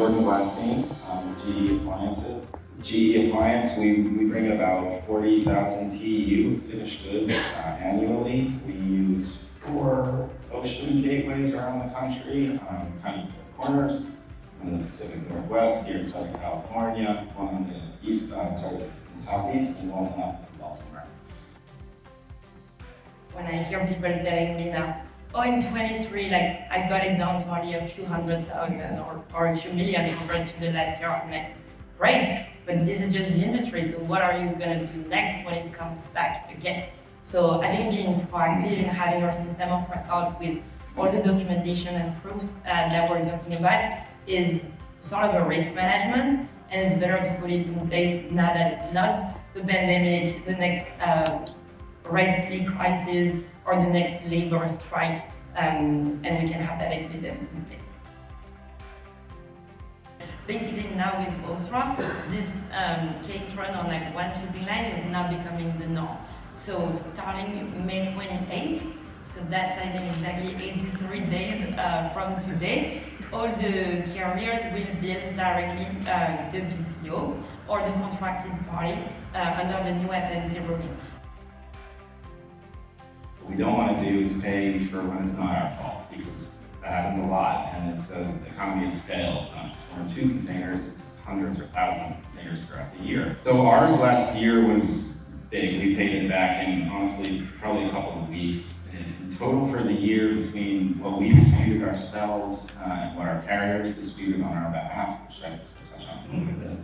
Jordan Blastine, GE Appliances. GE Appliance, we bring in about 40,000 TEU finished goods annually. We use 4 ocean gateways around the country, kind of corners in the Pacific Northwest, here in Southern California, one on the east, the southeast, and one up in Baltimore. When I hear people telling me that, oh, in 23, like, I got it down to only a few 100,000 or a few million compared to the last year, I'm like, great, but this is just the industry, so what are you gonna do next when it comes back again? So I think being proactive and having our system of records with all the documentation and proofs that we're talking about is sort of a risk management, and it's better to put it in place now that it's not the pandemic, the next Red Sea crisis, or the next labor strike, and we can have that evidence in place. Basically now with OSRA, this case run on like one shipping line is now becoming the norm. So starting May 28th, so that's I think exactly 83 days from today, all the carriers will bill directly the BCO or the contracted party under the new FMC ruling. What we don't want to do is pay for when it's not our fault, because that happens a lot, and it's an economy of scale. It's not just 1 or 2 containers, it's hundreds or thousands of containers throughout the year. So ours last year was big. We paid it back in, honestly, probably a couple of weeks. In total for the year, between what we disputed ourselves and what our carriers disputed on our behalf, which I guess we'll touch on in a little bit,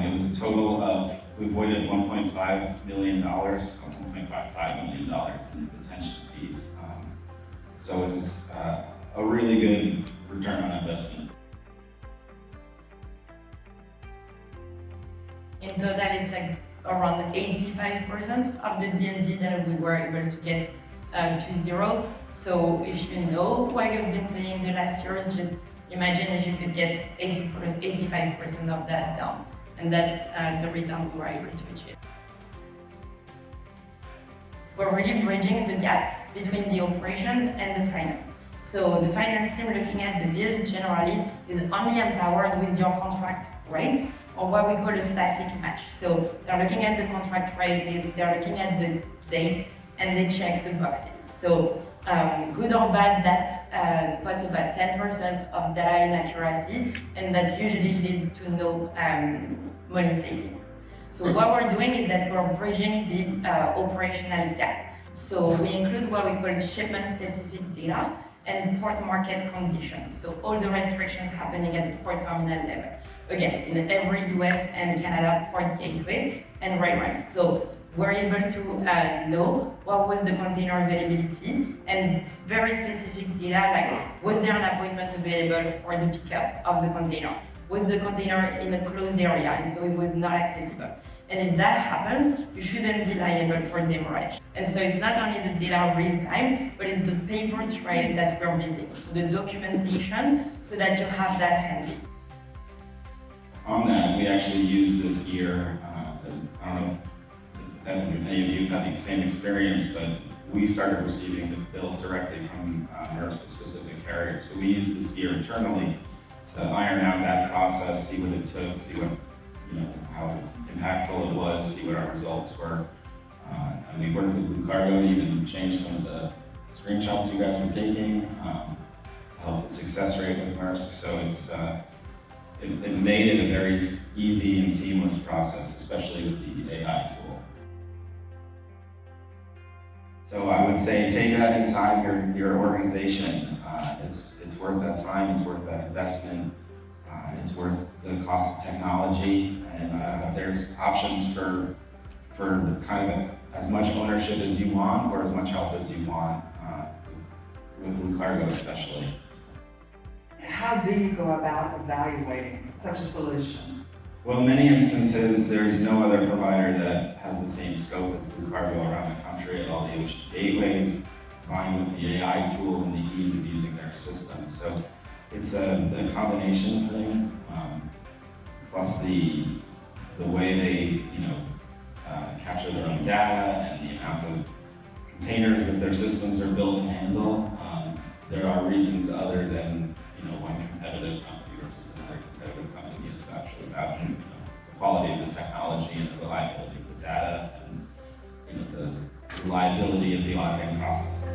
it was a total of, we avoided $1.5 million, $1.55 million in detention fees. So it's a really good return on investment. In total, it's like around 85% of the D&D that we were able to get to zero. So if you know what you've been paying the last years, just imagine if you could get 85% of that down. And that's the return we were able to achieve. We're really bridging the gap between the operations and the finance. So the finance team looking at the bills generally is only empowered with your contract rates, or what we call a static match. So they're looking at the contract rate, they're looking at the dates, and they check the boxes. So good or bad, that spots about 10% of data inaccuracy, and that usually leads to no money savings. So what we're doing is that we're bridging the operational gap. So we include what we call shipment-specific data and port market conditions. So all the restrictions happening at the port terminal level. Again, in every US and Canada port gateway and railroads. So we're able to know what was the container availability and very specific data, like was there an appointment available for the pickup of the container? Was the container in a closed area and so it was not accessible? And if that happens, you shouldn't be liable for demurrage. And so it's not only the data real time, but it's the paper trail that we're building. So the documentation, so that you have that handy. On that, we actually used this year, I don't know if any of you have had the same experience, but we started receiving the bills directly from specific carriers. So we used this year internally to iron out that process, see what it took, see what, how impactful it was, see what our results were. And we worked with BlueCargo to even change some of the screenshots you guys were taking to help the success rate with Maersk. So it made it a very easy and seamless process, especially with the AI tool. So I would say take that inside your organization. It's worth that time, it's worth that investment, it's worth the cost of technology, and there's options for kind of as much ownership as you want or as much help as you want, with BlueCargo especially. How do you go about evaluating such a solution? Well, in many instances, there's no other provider that has the same scope as BlueCargo around the country at all the ocean gateways, combined with the AI tool and the ease of using their system. So it's a combination of things, plus the way they capture their own data and the amount of containers that their systems are built to handle. There are reasons other than one competitive company versus another competitive company. It's actually about the quality of the technology and the reliability of the data and the reliability of the auditing process.